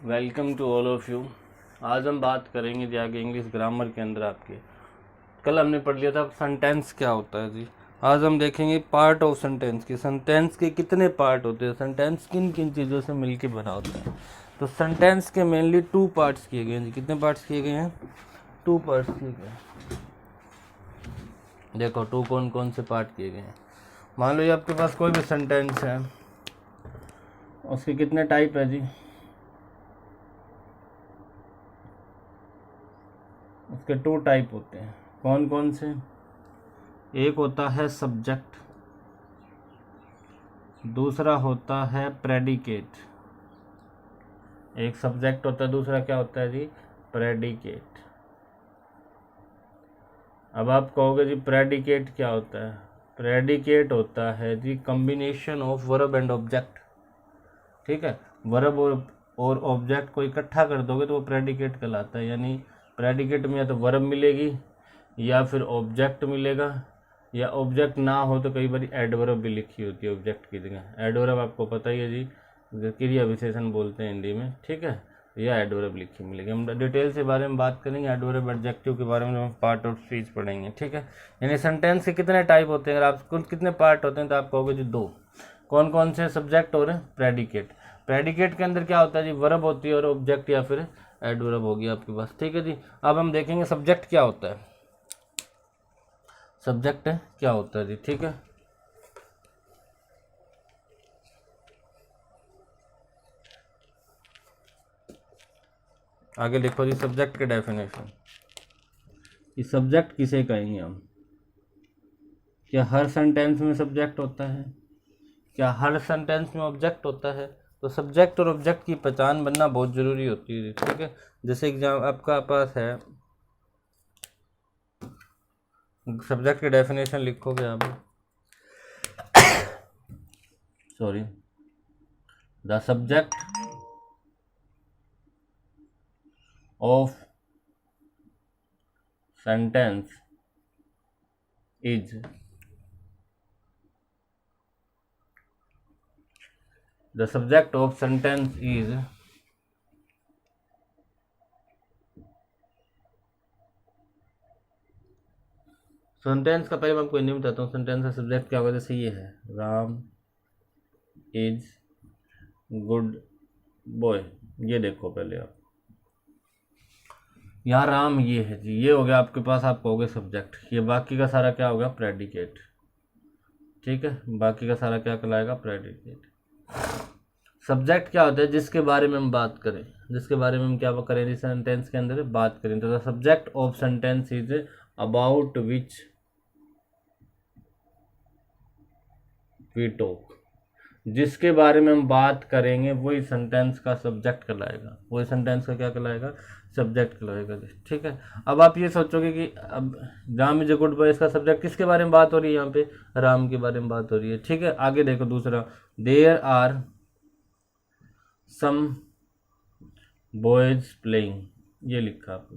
Welcome to all of you. आज हम बात करेंगे जी आगे इंग्लिश ग्रामर के अंदर आपके। कल हमने पढ़ लिया था सेंटेंस क्या होता है जी। आज हम देखेंगे पार्ट ऑफ सेंटेंस की। सेंटेंस के कितने पार्ट होते हैं, सेंटेंस किन किन चीज़ों से मिलकर बना होता है। तो सेंटेंस के मेनली 2 पार्ट्स किए गए हैं जी। कितने पार्ट्स किए गए हैं? 2 पार्ट्स किए गए हैं। देखो 2 कौन कौन से पार्ट किए गए हैं। मान लो ये आपके पास कोई भी सेंटेंस है, उसके कितने टाइप है जी? उसके 2 टाइप होते हैं। कौन कौन से? एक होता है सब्जेक्ट, दूसरा होता है प्रेडिकेट। एक सब्जेक्ट होता है, दूसरा क्या होता है जी? प्रेडिकेट। अब आप कहोगे जी प्रेडिकेट क्या होता है? प्रेडिकेट होता है जी combination of verb and object. ठीक है, वर्ब और ऑब्जेक्ट को इकट्ठा कर दोगे तो वो प्रेडिकेट कहलाता है। यानी प्रेडिकेट में या तो वर्ब मिलेगी या फिर ऑब्जेक्ट मिलेगा, या ऑब्जेक्ट ना हो तो कई बार एडवर्ब भी लिखी होती है ऑब्जेक्ट की जगह। एडवर्ब आपको पता ही है जी, क्रिया विशेषण बोलते हैं हिंदी में। ठीक है, या एडवर्ब लिखी मिलेगी। हम डिटेल से बारे में बात करेंगे, एडवर्ब एडजेक्टिव के बारे में हम पार्ट और स्पीच पढ़ेंगे। ठीक है, यानी सेंटेंस के कितने टाइप होते हैं, अगर आप कितने पार्ट होते हैं तो आप कहोगे जी 2। कौन कौन से? सब्जेक्ट और प्रेडिकेट। प्रेडिकेट के अंदर क्या होता है जी? वर्ब होती है और ऑब्जेक्ट या फिर एडवर्ब होगी आपके पास। ठीक है जी, अब हम देखेंगे सब्जेक्ट क्या होता है। सब्जेक्ट क्या होता है जी? ठीक है, आगे लिखो जी सब्जेक्ट के डेफिनेशन। ये सब्जेक्ट किसे कहेंगे हम? क्या हर सेंटेंस में सब्जेक्ट होता है? क्या हर सेंटेंस में ऑब्जेक्ट होता है? तो सब्जेक्ट और ऑब्जेक्ट की पहचान बनना बहुत ज़रूरी होती है। ठीक है, जैसे एग्जाम आपका पास है, सब्जेक्ट की डेफिनेशन लिखोगे आप। Sorry, the subject of sentence is the subject of sentence is sentence का पहले मैं आपको नहीं बताता हूँ। सेंटेंस का सब्जेक्ट क्या होगा? जैसे ये है, राम इज गुड बॉय। ये देखो पहले आप, यहाँ राम ये है जी, ये हो गया आपके पास, आप कहोगे सब्जेक्ट। ये बाकी का सारा क्या होगा? प्रेडिकेट। ठीक है, बाकी का सारा क्या कहलाएगा? प्रेडिकेट। सब्जेक्ट क्या होता है? जिसके बारे में हम बात करें, जिसके बारे में हम क्या करें सेंटेंस के अंदर बात करें। तो the subject of sentence is about which we talk. जिसके बारे में हम बात करेंगे वही सेंटेंस का सब्जेक्ट कहलाएगा। वही सेंटेंस का क्या कहलाएगा? सब्जेक्ट कहलाएगा। ठीक है, अब आप ये सोचोगे कि अब Ram is a good boy, इसका सब्जेक्ट किसके बारे में बात हो रही है? यहाँ पे राम के बारे में बात हो रही है। ठीक है, आगे देखो दूसरा, there are some boys playing. ये लिखा आपको,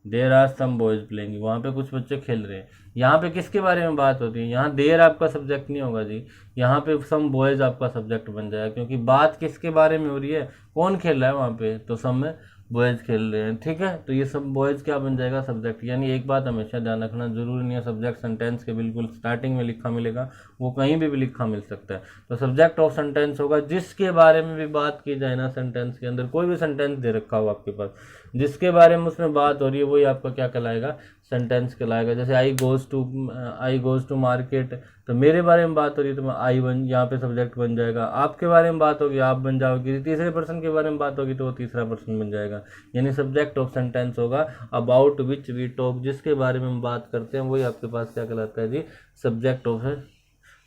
there are some boys playing, वहाँ पे कुछ बच्चे खेल रहे हैं। यहाँ पे किसके बारे में बात होती है? यहाँ देयर आपका सब्जेक्ट नहीं होगा जी, यहाँ पे सम बॉयज आपका सब्जेक्ट बन जाएगा, क्योंकि बात किसके बारे में हो रही है? कौन खेल रहा है वहाँ पे? तो सम में बॉयज खेल रहे हैं। ठीक है, तो ये सब बॉयज क्या बन जाएगा? सब्जेक्ट। यानी एक बात हमेशा ध्यान रखना, जरूरी नहीं है सब्जेक्ट सेंटेंस के बिल्कुल स्टार्टिंग में लिखा मिलेगा, वो कहीं भी लिखा मिल सकता है। तो सब्जेक्ट ऑफ सेंटेंस होगा जिसके बारे में भी बात की जाए ना सेंटेंस के अंदर। कोई भी सेंटेंस दे रखा हो आपके पास, जिसके बारे में उसमें बात हो रही है वही आपका क्या कहलाएगा? सेंटेंस कहलाएगा। जैसे आई गोज टू मार्केट, तो मेरे बारे में बात हो रही है तो मैं आई बन, यहाँ पे सब्जेक्ट बन जाएगा। आपके बारे में बात होगी आप बन जाओगी, तीसरे पर्सन के बारे में बात होगी तो वो तीसरा पर्सन बन जाएगा। यानी सब्जेक्ट ऑफ सेंटेंस होगा अबाउट विच वी टॉक, जिसके बारे में हम बात करते हैं वही आपके पास क्या कहलाता है जी? सब्जेक्ट ऑफ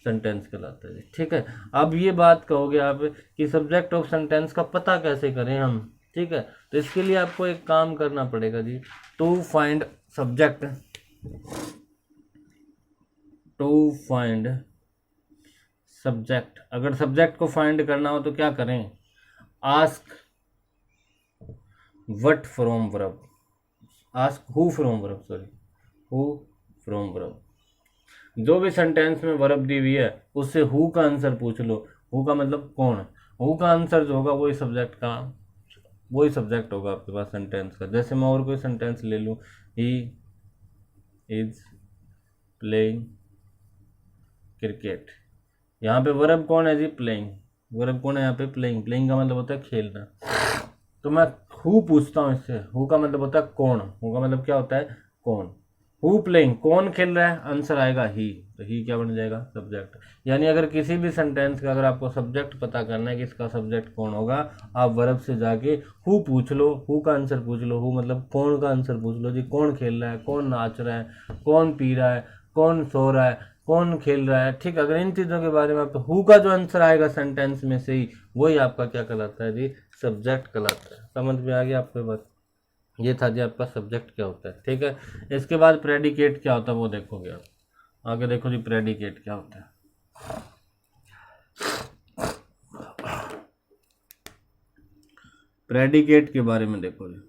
सेंटेंस कहलाता है जी। ठीक है, अब ये बात कहोगे आप कि सब्जेक्ट ऑफ सेंटेंस का पता कैसे करें हम? ठीक है, तो इसके लिए आपको एक काम करना पड़ेगा जी, to find subject. To find subject, अगर सब्जेक्ट को फाइंड करना हो तो क्या करें? Ask what from verb, ask who from verb, sorry who from verb. जो भी सेंटेंस में वर्ब दी हुई है उससे हु का आंसर पूछ लो। हु का मतलब कौन, हु का आंसर जो होगा वही सब्जेक्ट का वही सब्जेक्ट होगा आपके पास सेंटेंस का। जैसे मैं और कोई सेंटेंस ले लूँ, ही इज प्लेइंग क्रिकेट, यहाँ पे वर्ब कौन है जी, प्लेइंग। वर्ब कौन है यहाँ पे, प्लेइंग। प्लेइंग का मतलब होता है खेलना। तो मैं हु पूछता हूँ इससे, हु का मतलब होता है कौन, हु का मतलब क्या होता है, कौन। हु प्लेइंग, कौन खेल रहा है, आंसर आएगा ही। तो ही क्या बन जाएगा, सब्जेक्ट। यानी अगर किसी भी सेंटेंस का अगर आपको सब्जेक्ट पता करना है कि इसका सब्जेक्ट कौन होगा, आप वर्ब से जाके हु पूछ लो, हु का आंसर पूछ लो। हु मतलब कौन का आंसर पूछ लो जी, कौन खेल रहा है, कौन नाच रहा है, कौन पी रहा है, कौन सो रहा है, कौन खेल रहा है। ठीक, अगर इन चीज़ों के बारे में आप, तो हु का जो आंसर आएगा सेंटेंस में से ही, वही आपका क्या कहलाता है जी, सब्जेक्ट कहलाता है। समझ में आ गया आपको बात। ये था जी आपका सब्जेक्ट क्या होता है। ठीक है, इसके बाद प्रेडिकेट क्या होता है वो देखोगे आप। आगे देखो जी, प्रेडिकेट क्या होता है। प्रेडिकेट के बारे में देखो जी।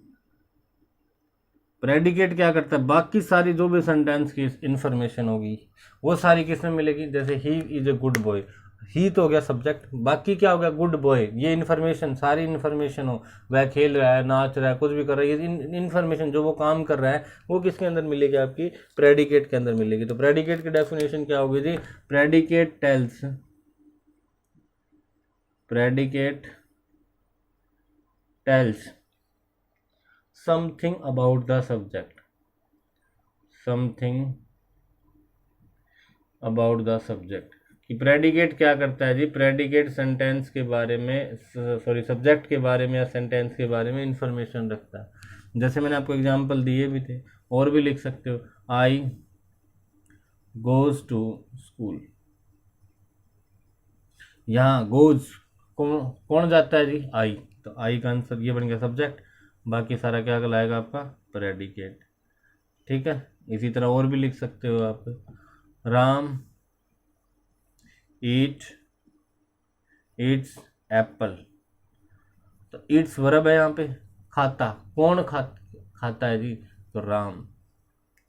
प्रेडिकेट क्या करता है, बाकी सारी जो भी सेंटेंस की इंफॉर्मेशन होगी वो सारी किसमें मिलेगी। जैसे he is a good boy, he तो हो गया सब्जेक्ट, बाकी क्या हो गया, गुड बॉय। ये इन्फॉर्मेशन, सारी इन्फॉर्मेशन हो, वह खेल रहा है, नाच रहा है, कुछ भी कर रहा है, ये इन्फॉर्मेशन जो वो काम कर रहा है वो किसके अंदर मिलेगी, आपकी प्रेडिकेट के अंदर मिलेगी। तो प्रेडिकेट की डेफिनेशन क्या होगी जी, predicate tells, predicate tells something about the subject, something about the subject. कि प्रेडिकेट क्या करता है जी, प्रेडिकेट सेंटेंस के बारे में, सॉरी सब्जेक्ट के बारे में या सेंटेंस के बारे में इंफॉर्मेशन रखता है। जैसे मैंने आपको एग्जांपल दिए भी थे, और भी लिख सकते हो। आई गोज टू स्कूल, यहाँ गोज कौन जाता है जी, आई। तो आई का आंसर ये बन गया सब्जेक्ट, बाकी सारा क्या कहलाएगा आपका, प्रेडिकेट। ठीक है, इसी तरह और भी लिख सकते हो आप। राम ईट्स एप्पल, तो ईट्स वर्ब है यहाँ पे, खाता, कौन खाता है जी, तो राम।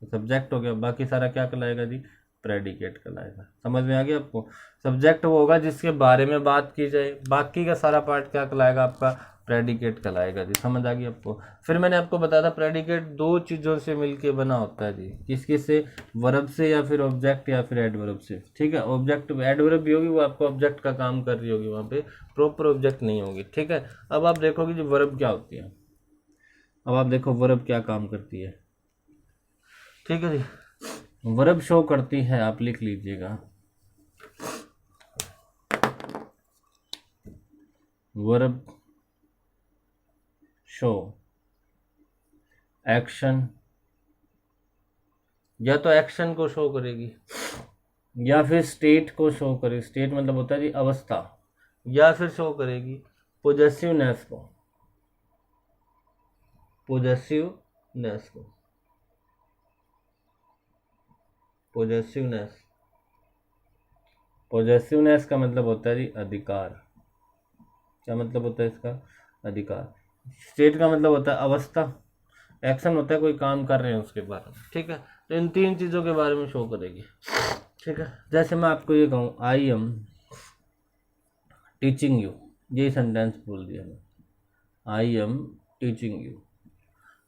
तो सब्जेक्ट हो गया, बाकी सारा क्या कहलाएगा जी, प्रेडिकेट कहलाएगा। समझ में आ गया आपको। सब्जेक्ट वो होगा जिसके बारे में बात की जाए, बाकी का सारा पार्ट क्या कहलाएगा आपका, प्रेडिकेट कहलाएगा जी। समझ आ गई आपको। फिर मैंने आपको बताया था प्रेडिकेट दो चीज़ों से मिलके बना होता है जी, किस से, वर्ब से या फिर ऑब्जेक्ट या फिर एडवर्ब से। ठीक है, ऑब्जेक्ट एडवर्ब भी होगी, वो आपको ऑब्जेक्ट का काम कर रही होगी, वहाँ पे प्रॉपर ऑब्जेक्ट नहीं होगी। ठीक है, अब आप देखोगे जी वर्ब क्या होती है। अब आप देखो वर्ब क्या काम करती है। ठीक है जी, वर्ब शो करती है, आप लिख लीजिएगा, वर्ब शो एक्शन, या तो एक्शन को शो करेगी या फिर स्टेट को शो करेगी। स्टेट मतलब होता है जी अवस्था, या फिर शो करेगी पोजेसिवनेस को, पोजेसिवनेस को, पोजेसिवनेस। पोजेसिवनेस का मतलब होता है जी अधिकार। क्या मतलब होता है इसका, अधिकार। स्टेट का मतलब होता है अवस्था, एक्शन होता है कोई काम कर रहे हैं उसके बारे में। ठीक है, तो इन तीन चीज़ों के बारे में शो करेगी। ठीक है, जैसे मैं आपको ये कहूँ, आई एम टीचिंग यू, ये सेंटेंस बोल दिया मैं, आई एम टीचिंग यू,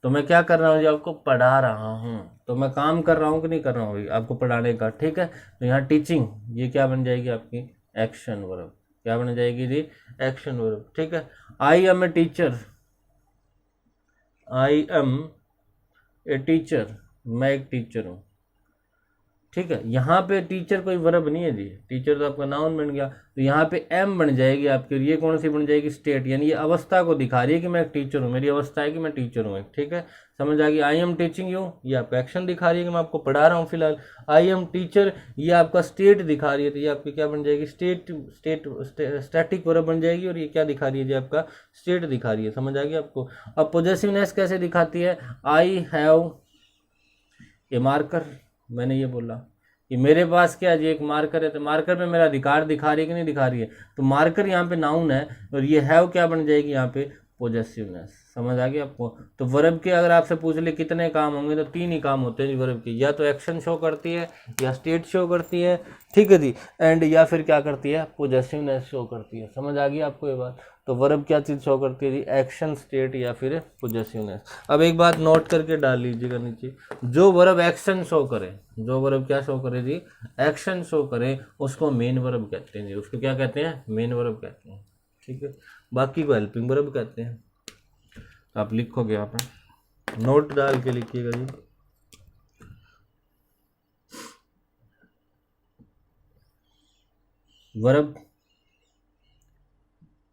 तो मैं क्या कर रहा हूँ जी, आपको पढ़ा रहा हूँ। तो मैं काम कर रहा हूँ कि नहीं कर रहा हूँ आपको पढ़ाने का। ठीक है, तो यहाँ टीचिंग ये क्या बन जाएगी आपकी, एक्शन वर्ब। क्या बन जाएगी जी, एक्शन वर्ब। ठीक है, I am a teacher, I am a teacher, मैं एक टीचर हूँ। ठीक है, यहाँ पे टीचर कोई वर्ब नहीं है जी, टीचर तो आपका नाउन बन गया। तो यहाँ पे एम बन जाएगी आपकी, और ये कौन सी बन जाएगी, स्टेट। यानी ये अवस्था को दिखा रही है कि मैं एक टीचर हूँ, मेरी अवस्था है कि मैं टीचर हूँ। ठीक है, समझ आ गई। आई एम टीचिंग यू, ये आपका एक्शन दिखा रही है कि मैं आपको पढ़ा रहा हूँ फिलहाल। आई एम टीचर, ये आपका स्टेट दिखा रही है, तो ये आपकी क्या बन जाएगी, स्टैटिक वर्ब बन जाएगी। और ये क्या दिखा रही है जी, आपका स्टेट दिखा रही है। समझ आ गई आपको। अब पॉजेसिवनेस कैसे दिखाती है, आई हैव ए मार्कर, मैंने ये बोला कि मेरे पास क्या जी एक मार्कर है, तो मार्कर पे मेरा अधिकार दिखा रही है कि नहीं दिखा रही है। तो मार्कर यहाँ पे नाउन है, और ये हैव क्या बन जाएगी यहाँ पे, पोजेसिवनेस। समझ आ गया आपको। तो वर्ब के अगर आपसे पूछ ले कितने काम होंगे तो 3 ही काम होते हैं जी वर्ब के, या तो एक्शन शो करती है, या स्टेट शो करती है, ठीक है जी, एंड या फिर क्या करती है, पोजेसिवनेस शो करती है। समझ आ गई आपको ये बात। तो वर्ब क्या चीज़ शो करती है जी, एक्शन, स्टेट या फिर पोजेसिवनेस। अब एक बात नोट करके डाल लीजिएगा नीचे, जो वर्ब एक्शन शो करे, जो वर्ब क्या शो करे जी, एक्शन शो करे, उसको मेन वर्ब कहते हैं जी। उसको क्या कहते हैं, मेन वर्ब कहते हैं, ठीक है। बाकी को हेल्पिंग वर्ब कहते हैं। तो आप लिखोगे, आप नोट डाल के लिखिएगा जी। Verb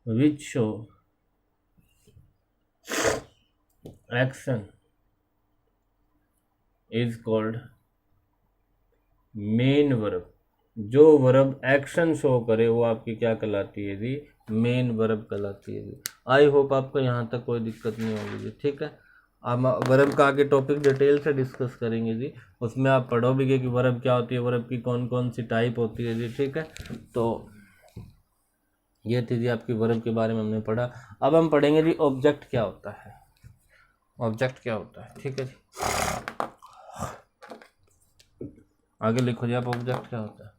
which show action is called main verb. जो वर्ब एक्शन शो करे वो आपकी क्या कहलाती है जी, मेन वर्ब कहलाती है जी। आई होप आपको यहाँ तक कोई दिक्कत नहीं होगी जी, ठीक है। हम वर्ब का आगे टॉपिक डिटेल से डिस्कस करेंगे जी, उसमें आप पढ़ोगे कि वर्ब क्या होती है, वर्ब की कौन कौन सी टाइप होती है जी, ठीक है। तो ये थी जी आपकी वर्ब के बारे में हमने पढ़ा। अब हम पढ़ेंगे जी ऑब्जेक्ट क्या होता है, ऑब्जेक्ट क्या होता है, ठीक है जी। आगे लिखो जी आप, ऑब्जेक्ट क्या होता है।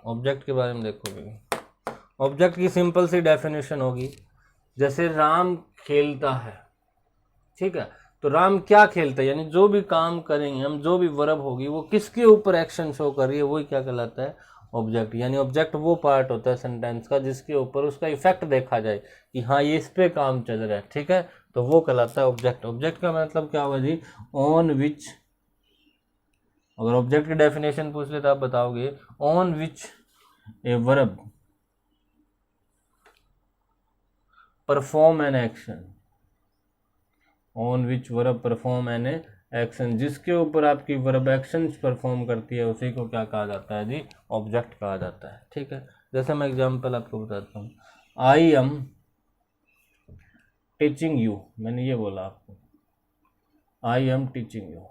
ऑब्जेक्ट के बारे में देखोगे, ऑब्जेक्ट की सिंपल सी डेफिनेशन होगी, जैसे राम खेलता है, ठीक है। तो राम क्या खेलता है, यानी जो भी काम करेंगे हम, जो भी वर्ब होगी वो किसके ऊपर एक्शन शो कर रही है, वही क्या कहलाता है, ऑब्जेक्ट। यानी ऑब्जेक्ट वो पार्ट होता है सेंटेंस का जिसके ऊपर उसका इफेक्ट देखा जाए कि हाँ ये इस पे काम चल रहा है, ठीक है, तो वो कहलाता है ऑब्जेक्ट। ऑब्जेक्ट का मतलब क्या होगा जी, ऑन विच, अगर ऑब्जेक्ट की डेफिनेशन पूछ ले तो आप बताओगे, on which a verb perform an action, on which verb perform an action, जिसके ऊपर आपकी वर्ब एक्शन परफॉर्म करती है उसी को क्या कहा जाता है जी, ऑब्जेक्ट कहा जाता है, ठीक है। जैसे मैं एग्जांपल आपको बताता हूँ, आई एम टीचिंग यू, मैंने ये बोला आपको, आई एम टीचिंग यू।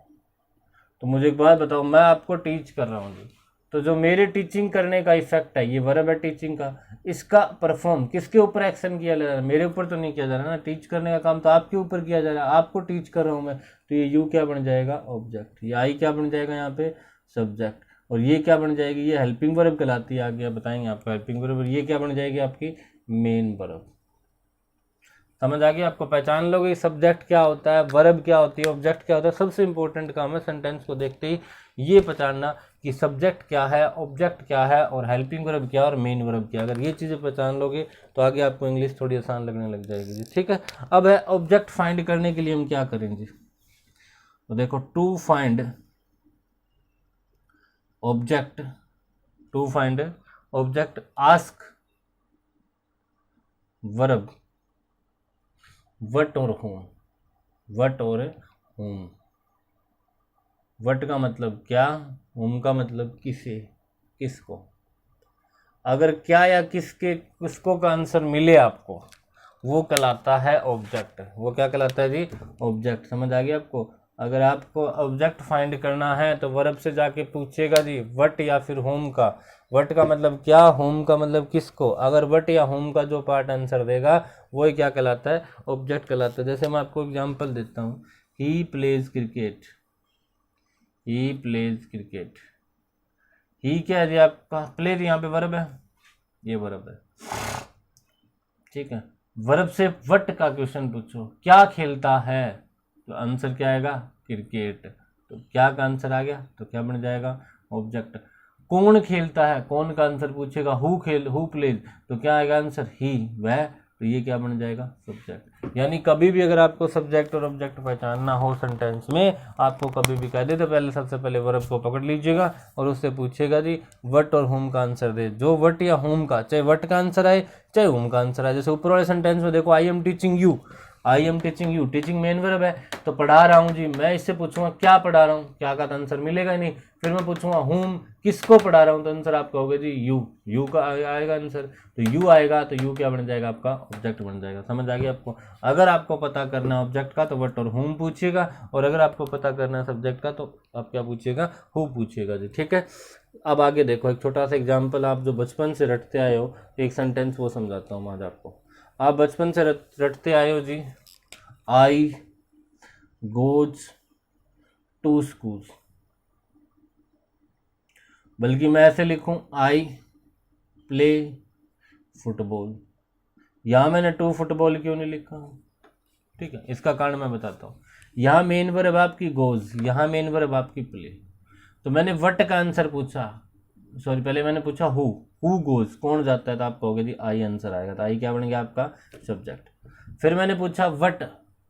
तो मुझे एक बात बताओ, मैं आपको टीच कर रहा हूँ जी, तो जो मेरे टीचिंग करने का इफेक्ट है, ये वर्ब है टीचिंग का, इसका परफॉर्म किसके ऊपर एक्शन किया जा रहा है, मेरे ऊपर तो नहीं किया जा रहा ना, टीच करने का काम तो आपके ऊपर किया जा रहा है, आपको टीच कर रहा हूँ मैं, तो ये यू क्या बन जाएगा, ऑब्जेक्ट। ये आई क्या बन जाएगा यहाँ पे, सब्जेक्ट। और ये क्या बन जाएगी, ये हेल्पिंग वर्ब कहलाती है, आगे बताएंगे आपको हेल्पिंग वर्ब। ये क्या बन जाएगी आपकी, मेन वर्ब। समझ आ गया आपको, पहचान लोगे सब्जेक्ट क्या होता है, वर्ब क्या होती है, ऑब्जेक्ट क्या होता है। सबसे इंपॉर्टेंट काम है सेंटेंस को देखते ही ये पहचानना कि सब्जेक्ट क्या है, ऑब्जेक्ट क्या है, और हेल्पिंग वर्ब क्या और मेन वर्ब क्या। अगर ये चीज़ें पहचान लोगे तो आगे आपको इंग्लिश थोड़ी आसान लगने लग जाएगी जी, ठीक है। अब है ऑब्जेक्ट फाइंड करने के लिए हम क्या करेंगे, तो देखो, to find object, to find object ask verb what और होम, वट और होम। वट का मतलब क्या, होम का मतलब किसे, किसको। अगर क्या या किसके, किसको का आंसर मिले आपको, वो कहलाता है ऑब्जेक्ट। वो क्या कहलाता है जी, ऑब्जेक्ट। समझ आ गया आपको। अगर आपको ऑब्जेक्ट फाइंड करना है तो वर्ब से जाके पूछेगा जी वट या फिर होम का। वट का मतलब क्या, होम का मतलब किसको। अगर वट या होम का जो पार्ट आंसर देगा वही क्या कहलाता है, ऑब्जेक्ट कहलाता है। जैसे मैं आपको एग्जांपल देता हूँ, he plays cricket, he plays cricket. He क्या है जी आपका, प्लेज यहाँ पे वर्ब है, ये वर्ब है, ठीक है। वर्ब से वट का क्वेश्चन पूछो, क्या खेलता है, तो आंसर क्या आएगा, क्रिकेट। तो क्या का आंसर आ गया, तो क्या बन जाएगा, ऑब्जेक्ट। कौन खेलता है, कौन का आंसर पूछेगा, हु प्लेज, तो क्या आएगा आंसर, ही, वह। तो ये क्या बन जाएगा, सब्जेक्ट। यानी कभी भी अगर आपको सब्जेक्ट और ऑब्जेक्ट पहचानना हो सेंटेंस में, आपको कभी भी कह दे तो पहले सबसे पहले वर्ब को पकड़ लीजिएगा और उससे पूछेगा जी वट और होम का आंसर दे। जो वट या होम का, चाहे वट का आंसर आए चाहे होम का आंसर आए। जैसे ऊपर वाले सेंटेंस में देखो, I am teaching you, I am teaching you, teaching main verb है तो पढ़ा रहा हूँ जी। मैं इससे पूछूंगा क्या पढ़ा रहा हूँ, क्या का तो आंसर मिलेगा ही नहीं। फिर मैं पूछूंगा हुम, किसको पढ़ा रहा हूँ, तो आंसर आप कहोगे जी यू, यू का आएगा आंसर। तो यू आएगा तो यू क्या बन जाएगा आपका, ऑब्जेक्ट बन जाएगा। समझ आ गया आपको। अगर आपको पता करना है ऑब्जेक्ट का तो व्हाट और हुम पूछिएगा, और अगर आपको पता करना है सब्जेक्ट का तो आप क्या पूछिएगा, हु पूछिएगा जी। ठीक है, अब आगे देखो एक छोटा सा एग्जाम्पल, आप जो बचपन से रटते आए हो एक सेंटेंस वो समझाता हूँ आज आपको। आप बचपन से रटते आए हो जी, आई गोज टू स्कूल, बल्कि मैं ऐसे लिखूं आई प्ले फुटबॉल। यहां मैंने टू फुटबॉल क्यों नहीं लिखा, ठीक है, इसका कारण मैं बताता हूँ। यहाँ मेन वर्ब आपकी गोज, यहाँ मेन वर्ब आपकी प्ले, तो मैंने वट का आंसर पूछा, सॉरी पहले मैंने पूछा हु गोज, कौन जाता है, तो आप कहोगे जी आई आंसर आएगा, तो आई क्या बन गया आपका सब्जेक्ट। फिर मैंने पूछा वट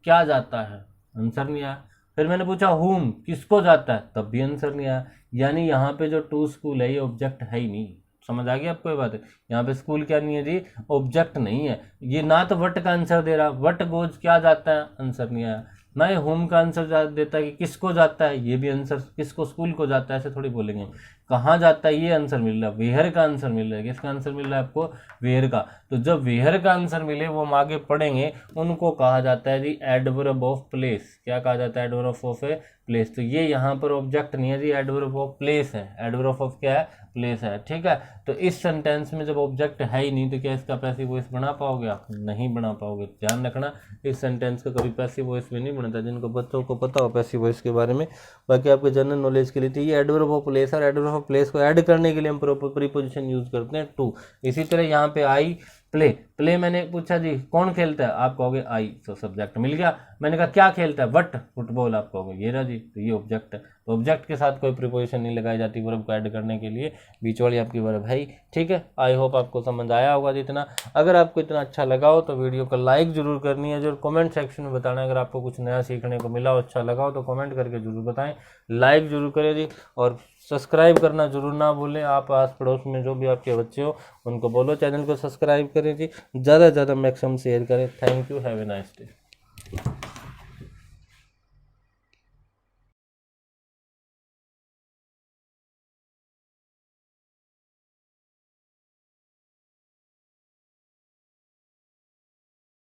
क्या जाता है, आंसर नहीं आया। फिर मैंने पूछा हुम किसको जाता है, तब भी आंसर नहीं आया। यानी यहाँ पे जो टू स्कूल है ये ऑब्जेक्ट है ही नहीं। समझ आ गया आपको ये बात है। यहाँ पे स्कूल क्या नहीं है जी, ऑब्जेक्ट नहीं है। ये ना तो वट का आंसर दे रहा, वट गोज क्या जाता है, आंसर नहीं आया। ना ये होम का आंसर देता है कि किसको जाता है, ये भी आंसर, किसको स्कूल को जाता है ऐसे थोड़ी बोलेंगे। कहाँ जाता है ये आंसर मिल रहा है, वेयर का आंसर मिल रहा है। किसका आंसर मिल रहा है आपको, वेयर का। तो जब वेयर का आंसर मिले वो हम आगे पढ़ेंगे, उनको कहा जाता है जी एडवर्ब ऑफ प्लेस। क्या कहा जाता है, एडवर्ब ऑफ ए प्लेस। तो ये यहाँ पर ऑब्जेक्ट नहीं है जी, एडवर्ब ऑफ प्लेस है। एडवर्ब ऑफ क्या है, प्लेस है। ठीक है, तो इस सेंटेंस में जब ऑब्जेक्ट है ही नहीं तो क्या इसका पैसिव वॉइस बना पाओगे आप, नहीं बना पाओगे। ध्यान रखना इस सेंटेंस का कभी पैसिव वॉइस भी नहीं बनता, जिनको बच्चों को पता हो पैसिव वॉइस के बारे में। बाकी आपके जनरल नॉलेज के लिए तो ये एडवर्ब ऑफ प्लेस और एडवर्ब ऑफ प्लेस को ऐड करने के लिए हम प्रीपोजिशन यूज करते हैं टू। इसी तरह यहाँ पे आई प्ले, प्ले मैंने पूछा जी कौन खेलता है, आप कहोगे आई, तो सब्जेक्ट मिल गया। मैंने कहा क्या खेलता है, वट फुटबॉल, आप कहोगे ये रहा जी, तो ये ऑब्जेक्ट है। तो ऑब्जेक्ट के साथ कोई प्रीपोजिशन नहीं लगाई जाती वर्ब को ऐड करने के लिए, बीच वाली आपकी वर्ब है ही। ठीक है, आई होप आपको समझ आया होगा जितना। अगर आपको इतना अच्छा लगा हो तो वीडियो को लाइक जरूर करनी है, जो कमेंट सेक्शन में बताना है। अगर आपको कुछ नया सीखने को मिला हो, अच्छा लगा हो तो कमेंट करके जरूर बताएं, लाइक जरूर करें जी, और सब्सक्राइब करना जरूर ना भूलें। आप आस पड़ोस में जो भी आपके बच्चे हो उनको बोलो चैनल को सब्सक्राइब करें जी, ज़्यादा से ज़्यादा मैक्सिमम शेयर करें। Thank you, have a nice day.